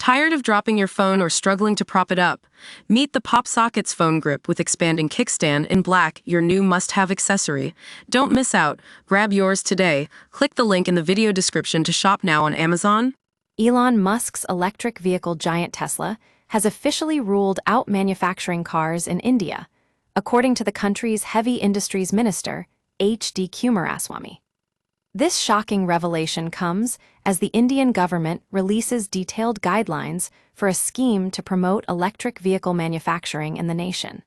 Tired of dropping your phone or struggling to prop it up? Meet the Pop Sockets phone grip with expanding kickstand in black, your new must-have accessory. Don't miss out. Grab yours today. Click the link in the video description to shop now on Amazon. Elon Musk's electric vehicle giant Tesla has officially ruled out manufacturing cars in India, according to the country's heavy industries minister, H.D. Kumaraswamy. This shocking revelation comes as the Indian government releases detailed guidelines for a scheme to promote electric vehicle manufacturing in the nation.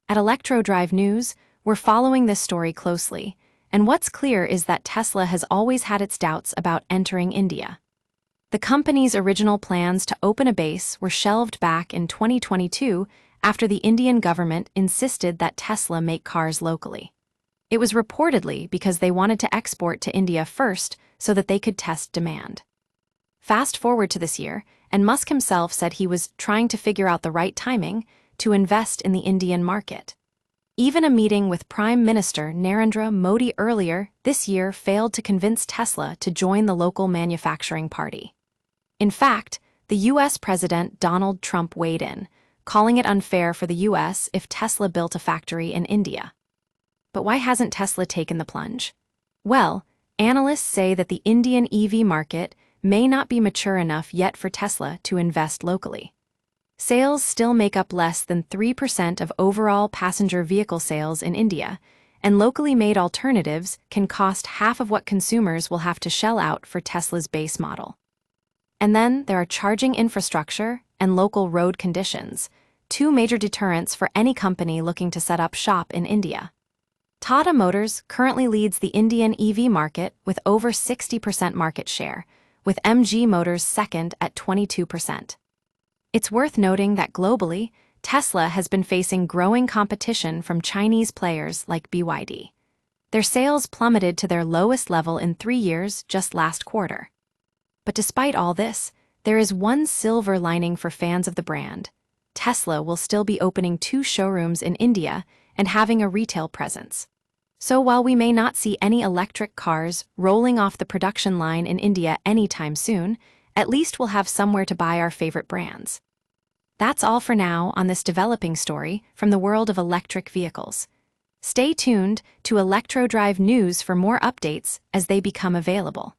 At ElectroDrive News, we're following this story closely, and what's clear is that Tesla has always had its doubts about entering India. The company's original plans to open a base were shelved back in 2022 after the Indian government insisted that Tesla make cars locally. It was reportedly because they wanted to export to India first so that they could test demand. Fast forward to this year, and Musk himself said he was trying to figure out the right timing to invest in the Indian market. Even a meeting with Prime Minister Narendra Modi earlier this year failed to convince Tesla to join the local manufacturing party. In fact, the U.S. President Donald Trump weighed in, calling it unfair for the U.S. if Tesla built a factory in India. But why hasn't Tesla taken the plunge? Well, analysts say that the Indian EV market may not be mature enough yet for Tesla to invest locally. Sales still make up less than 3% of overall passenger vehicle sales in India, and locally made alternatives can cost half of what consumers will have to shell out for Tesla's base model. And then there are charging infrastructure and local road conditions, two major deterrents for any company looking to set up shop in India. Tata Motors currently leads the Indian EV market with over 60% market share, with MG Motors second at 22%. It's worth noting that globally, Tesla has been facing growing competition from Chinese players like BYD. Their sales plummeted to their lowest level in 3 years just last quarter. But despite all this, there is one silver lining for fans of the brand. Tesla will still be opening 2 showrooms in India and having a retail presence. So while we may not see any electric cars rolling off the production line in India anytime soon, at least we'll have somewhere to buy our favorite brands. That's all for now on this developing story from the world of electric vehicles. Stay tuned to ElectroDrive News for more updates as they become available.